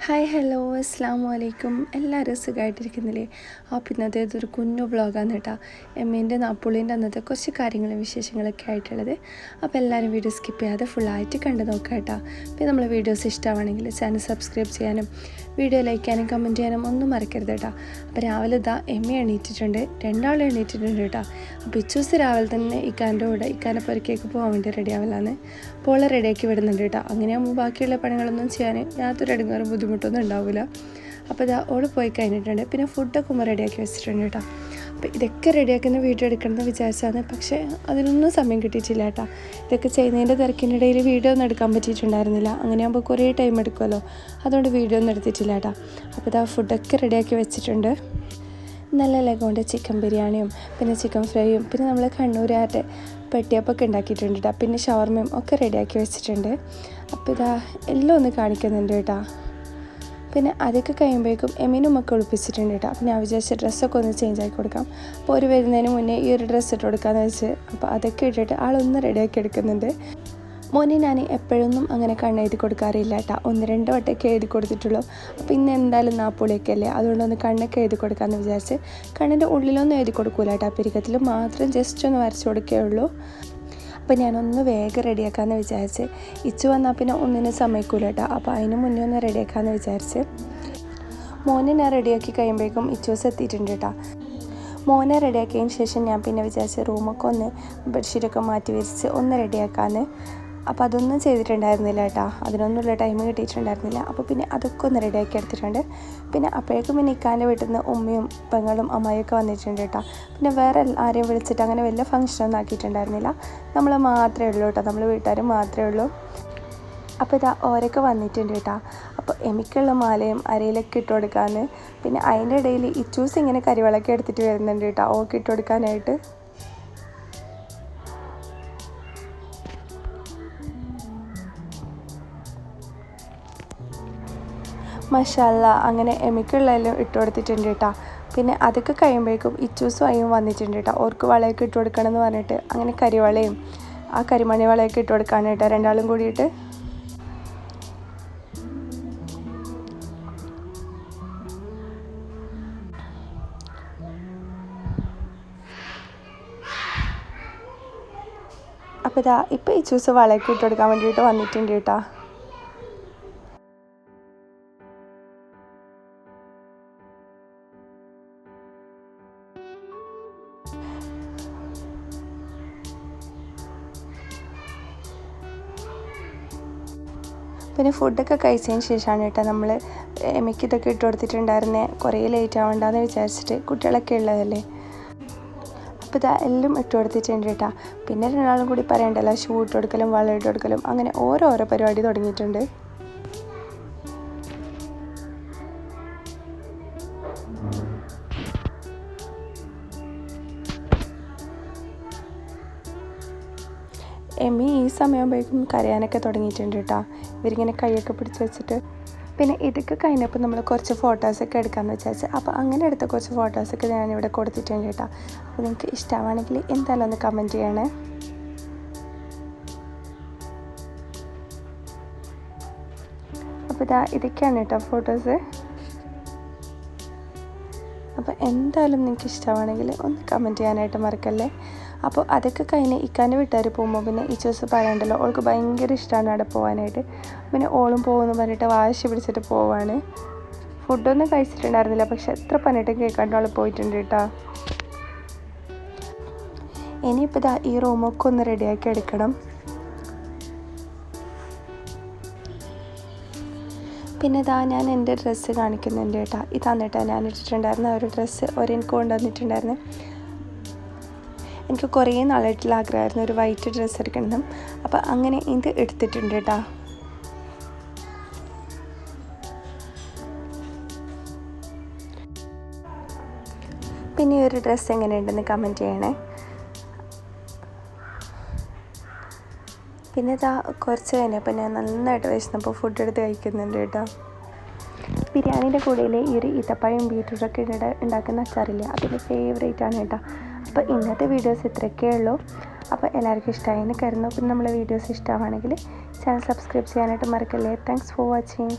Hi hello അസ്സാം വലൈക്കും. എല്ലാവരും സുഖമായിട്ടിരിക്കുന്നില്ലേ? അപ്പോൾ ഇന്നത്തെ ഇതൊരു കുഞ്ഞു വ്ളോഗാണ് കേട്ടോ. എമ്മേൻ്റെ നാപ്പുളീൻ്റെ അന്നത്തെ കുറച്ച് കാര്യങ്ങളും വിശേഷങ്ങളൊക്കെ ആയിട്ടുള്ളത്. അപ്പോൾ എല്ലാവരും വീഡിയോ സ്കിപ്പ് ചെയ്യാതെ ഫുള്ളായിട്ട് കണ്ടു നോക്കാം കേട്ടോ. പിന്നെ നമ്മളെ വീഡിയോസ് ഇഷ്ടമാണെങ്കിൽ ചാനൽ സബ്സ്ക്രൈബ് ചെയ്യാനും വീഡിയോ ലൈക്ക് ചെയ്യാനും കമൻറ്റ് ചെയ്യാനും ഒന്നും മറക്കരുത് കേട്ടോ. അപ്പോൾ രാവിലെ ഇതാ എമ്മ എണീറ്റിട്ടുണ്ട്, രണ്ടാളും എണീറ്റിട്ടുണ്ട് കേട്ടോ. അപ്പോൾ ഇച്ചൂസ് രാവിലെ തന്നെ ഇക്കാൻ്റെ കൂടെ ഇക്കാൻ്റെ പുരക്കേക്ക് പോകാൻ വേണ്ടി റെഡി ആവലാണ്. അപ്പോൾ ഓളെ റെഡിയാക്കി വിടുന്നുണ്ട് കേട്ടോ. അങ്ങനെയാകുമ്പോൾ ബാക്കിയുള്ള പണികളൊന്നും ചെയ്യാൻ യാതൊരു ഇടങ്ങാറും ബുദ്ധിമുട്ടൊന്നും ഉണ്ടാവില്ല. അപ്പോൾ ഇതാ ഓള് പോയി കഴിഞ്ഞിട്ടുണ്ട്. പിന്നെ ഫുഡൊക്കെ ഉമ്മ റെഡിയാക്കി വെച്ചിട്ടുണ്ട് കേട്ടോ. അപ്പോൾ ഇതൊക്കെ റെഡിയാക്കുന്ന വീഡിയോ എടുക്കണമെന്ന് വിചാരിച്ചാണ്, പക്ഷേ അതിനൊന്നും സമയം കിട്ടിയിട്ടില്ല കേട്ടോ. ഇതൊക്കെ ചെയ്യുന്നതിൻ്റെ തിരക്കിനിടയിൽ വീഡിയോ ഒന്നും എടുക്കാൻ പറ്റിയിട്ടുണ്ടായിരുന്നില്ല. അങ്ങനെയാകുമ്പോൾ കുറേ ടൈം എടുക്കുമല്ലോ, അതുകൊണ്ട് വീഡിയോ ഒന്നും എടുത്തിട്ടില്ല കേട്ടോ. അപ്പോൾ ഇതാ ഫുഡൊക്കെ റെഡിയാക്കി വെച്ചിട്ടുണ്ട്. നല്ല ലഗോണ്ട് ചിക്കൻ ബിരിയാണിയും പിന്നെ ചിക്കൻ ഫ്രൈയും പിന്നെ നമ്മൾ കണ്ണൂരാരുടെ പെട്ടിയപ്പൊക്കെ ഉണ്ടാക്കിയിട്ടുണ്ട് കേട്ടോ. പിന്നെ ഷവർമയും ഒക്കെ റെഡിയാക്കി വെച്ചിട്ടുണ്ട്. അപ്പോൾ ഇതാ എല്ലാം ഒന്ന് കാണിക്കുന്നുണ്ട് കേട്ടോ. പിന്നെ അതൊക്കെ കഴിയുമ്പോഴേക്കും എമീനും ഒക്കെ ഒളിപ്പിച്ചിട്ടുണ്ട് കേട്ടോ. അപ്പോൾ ഞാൻ വിചാരിച്ച ഡ്രസ്സൊക്കെ ഒന്ന് ചേഞ്ച് ആക്കി കൊടുക്കാം. അപ്പോൾ ഒരു വരുന്നതിന് മുന്നേ ഈ ഒരു ഡ്രസ്സ് ഇട്ട് കൊടുക്കാമെന്ന് വെച്ച് അപ്പോൾ അതൊക്കെ ഇട്ടിട്ട് ആളൊന്ന് റെഡിയാക്കി എടുക്കുന്നുണ്ട്. മോനെ ഞാൻ എപ്പോഴൊന്നും അങ്ങനെ കണ്ണെഴുതി കൊടുക്കാറില്ല കേട്ടോ. 1-2 വട്ടമൊക്കെ എഴുതി കൊടുത്തിട്ടുള്ളൂ. അപ്പോൾ ഇന്ന് എന്തായാലും നാപ്പുളിയൊക്കെ അല്ലേ, അതുകൊണ്ടൊന്ന് കണ്ണൊക്കെ എഴുതി കൊടുക്കാമെന്ന് വിചാരിച്ച് കണ്ണിൻ്റെ ഉള്ളിലൊന്നും എഴുതി കൊടുക്കൂല കേട്ടോ. പിരികത്തിൽ മാത്രം ജസ്റ്റ് ഒന്ന് വരച്ച് കൊടുക്കുകയുള്ളൂ. അപ്പോൾ ഞാനൊന്ന് വേഗം റെഡിയാക്കാമെന്ന് വിചാരിച്ച് ഇച്ചു വന്നാൽ പിന്നെ ഒന്നിനും സമ്മതിക്കൂല കേട്ടോ. അപ്പോൾ അതിന് മുന്നേ ഒന്ന് റെഡിയാക്കാമെന്ന് വിചാരിച്ച് മോനെ ഞാൻ റെഡിയാക്കി കഴിയുമ്പോഴേക്കും ഇച്ചൂസ് എത്തിയിട്ടുണ്ട് കേട്ടോ. മോനെ റെഡിയാക്കിയതിന് ശേഷം ഞാൻ പിന്നെ വിചാരിച്ച് റൂമൊക്കെ ഒന്ന് ബെഡ്ഷീറ്റൊക്കെ മാറ്റി വിരിച്ച് ഒന്ന് റെഡിയാക്കാമെന്ന്. അപ്പോൾ അതൊന്നും ചെയ്തിട്ടുണ്ടായിരുന്നില്ല കേട്ടോ, അതിനൊന്നുമുള്ള ടൈം കിട്ടിയിട്ടുണ്ടായിരുന്നില്ല. അപ്പോൾ പിന്നെ അതൊക്കെ ഒന്ന് റെഡിയാക്കി എടുത്തിട്ടുണ്ട്. പിന്നെ അപ്പോഴേക്കും പിന്നെ ഇക്കാൻ്റെ വീട്ടിൽ നിന്ന് ഉമ്മയും പെങ്ങളും അമ്മായിയൊക്കെ വന്നിട്ടുണ്ട് കേട്ടോ. പിന്നെ വേറെ ആരെയും വിളിച്ചിട്ട് അങ്ങനെ വലിയ ഫംഗ്ഷനൊന്നും ആക്കിയിട്ടുണ്ടായിരുന്നില്ല. നമ്മൾ മാത്രമേ ഉള്ളൂ കേട്ടോ, നമ്മൾ വീട്ടുകാർ മാത്രമേ ഉള്ളൂ. അപ്പോൾ ഇതാ ഓരൊക്കെ വന്നിട്ടുണ്ട് കേട്ടോ. അപ്പോൾ എമിക്കുള്ള മാലയും അരയിലൊക്കെ ഇട്ട് കൊടുക്കാമെന്ന്. പിന്നെ അതിൻ്റെ ഇടയിൽ ഇച്ചൂസ് ഇങ്ങനെ കരിവളൊക്കെ എടുത്തിട്ട് വരുന്നുണ്ട് കേട്ടോ ഓക്കെ ഇട്ട് കൊടുക്കാനായിട്ട്. മാഷാല്ല അങ്ങനെ എമിക്കുള്ളതെല്ലാം ഇട്ട് കൊടുത്തിട്ടുണ്ട് കേട്ടോ. പിന്നെ അതൊക്കെ കഴിയുമ്പോഴേക്കും ഇച്ചൂസും അയ്യും വന്നിട്ടുണ്ട് കേട്ടോ. ഓർക്ക് വളയൊക്കെ ഇട്ട് കൊടുക്കണം എന്ന് പറഞ്ഞിട്ട് അങ്ങനെ കരിവളയും ആ കരിമണി വളയൊക്കെ ഇട്ട് കൊടുക്കാണ് കേട്ടോ, രണ്ടാളും കൂടിയിട്ട്. അപ്പോൾ ഇതാ ഇപ്പോൾ ഇച്ചൂസ് വളയൊക്കെ ഇട്ട് കൊടുക്കാൻ വേണ്ടിയിട്ട് വന്നിട്ടുണ്ട് കേട്ടോ. പിന്നെ ഫുഡൊക്കെ കഴിച്ചതിന് ശേഷമാണ് കേട്ടോ നമ്മൾ എമ്മയ്ക്ക് ഇതൊക്കെ ഇട്ട് കൊടുത്തിട്ടുണ്ടായിരുന്നേ. കുറേ ലേറ്റ് ആവണ്ടെന്ന് വിചാരിച്ചിട്ട്, കുട്ടികളൊക്കെ ഉള്ളതല്ലേ. അപ്പോൾ ഇതാ എല്ലാം ഇട്ട് കൊടുത്തിട്ടുണ്ട് കേട്ടോ. പിന്നെ രണ്ടാളും കൂടി പറയണ്ടല്ലോ, ഷൂ ഇട്ട് കൊടുക്കലും വളം ഇട്ട് കൊടുക്കലും അങ്ങനെ ഓരോ പരിപാടി തുടങ്ങിയിട്ടുണ്ട്. എമ്മി ഈ സമയമാകുമ്പോഴേക്കും കരയാനൊക്കെ തുടങ്ങിയിട്ടുണ്ട് കേട്ടോ. ഇവരിങ്ങനെ കൈയൊക്കെ പിടിച്ച് വെച്ചിട്ട്. പിന്നെ ഇതൊക്കെ കഴിഞ്ഞപ്പോൾ നമ്മൾ കുറച്ച് ഫോട്ടോസൊക്കെ എടുക്കാമെന്ന് വിചാരിച്ചു. അപ്പോൾ അങ്ങനെ എടുത്ത കുറച്ച് ഫോട്ടോസൊക്കെ ഞാനിവിടെ കൊടുത്തിട്ടുണ്ട് കേട്ടോ. അപ്പോൾ നിങ്ങൾക്ക് ഇഷ്ടമാണെങ്കിൽ എന്തായാലും ഒന്ന് കമൻറ്റ് ചെയ്യണേ. അപ്പോൾ ഇതൊക്കെയാണ് കേട്ടോ ഫോട്ടോസ്. അപ്പോൾ എന്തായാലും നിങ്ങൾക്ക് ഇഷ്ടമാണെങ്കിൽ ഒന്ന് കമൻറ്റ് ചെയ്യാനായിട്ട് മറക്കല്ലേ. അപ്പോൾ അതൊക്കെ കഴിഞ്ഞ് ഇക്കാൻ്റെ വീട്ടുകാർ പോകുമ്പോൾ പിന്നെ ഈ ദിവസം പറയണ്ടല്ലോ, ഓൾക്ക് ഭയങ്കര ഇഷ്ടമാണ് അവിടെ പോകാനായിട്ട്. പിന്നെ ഓളും പോകുമെന്ന് പറഞ്ഞിട്ട് വാശി പിടിച്ചിട്ട് പോവാണ്. ഫുഡൊന്നും കഴിച്ചിട്ടുണ്ടായിരുന്നില്ല, പക്ഷെ എത്ര പറഞ്ഞിട്ടും കേൾക്കാണ്ട് ആൾ പോയിട്ടുണ്ട് കേട്ടോ. ഇനിയിപ്പോൾ ഈ റൂമൊക്കെ ഒന്ന് റെഡിയാക്കി എടുക്കണം. പിന്നെ ഞാൻ എൻ്റെ ഡ്രസ്സ് കാണിക്കുന്നുണ്ട് കേട്ടോ. ഇതാണ് കേട്ടോ ഞാൻ ഇട്ടിട്ടുണ്ടായിരുന്ന ഒരു ഡ്രസ്സ് എനിക്ക് കൊണ്ടുവന്നിട്ടുണ്ടായിരുന്നു. എനിക്ക് കുറേ നാളായിട്ടുള്ള ആഗ്രഹമായിരുന്നു ഒരു വൈറ്റ് ഡ്രസ്സ് എടുക്കണം. അപ്പോൾ അങ്ങനെ ഇത് എടുത്തിട്ടുണ്ട് കേട്ടോ. പിന്നെ ഈ ഒരു ഡ്രസ്സ് എങ്ങനെയുണ്ടെന്ന് കമൻറ്റ് ചെയ്യണേ. പിന്നെ കുറച്ച് കഴിഞ്ഞപ്പോൾ ഞാൻ നന്നായിട്ട് വിശന്നപ്പോൾ ഫുഡ് എടുത്ത് കഴിക്കുന്നുണ്ട് കേട്ടോ. ബിരിയാണീൻ്റെ കൂടെയിൽ ഈ ഒരു ഈത്തപ്പഴം ബീറ്റ്റൂട്ടൊക്കെ ഉണ്ടാക്കുന്ന അച്ചാറില്ല, അതിൻ്റെ ഫേവറേറ്റ് ആണ് കേട്ടോ. അപ്പോൾ ഇന്നത്തെ വീഡിയോസ് ഇത്രയൊക്കെ ഉള്ളൂ. അപ്പോൾ എല്ലാവർക്കും ഇഷ്ടമായെന്ന് കരുതുന്നു. പിന്നെ നമ്മളെ വീഡിയോസ് ഇഷ്ടമാണെങ്കിൽ ചാനൽ സബ്സ്ക്രൈബ് ചെയ്യാനായിട്ട് മറക്കല്ലേ. Thanks for watching.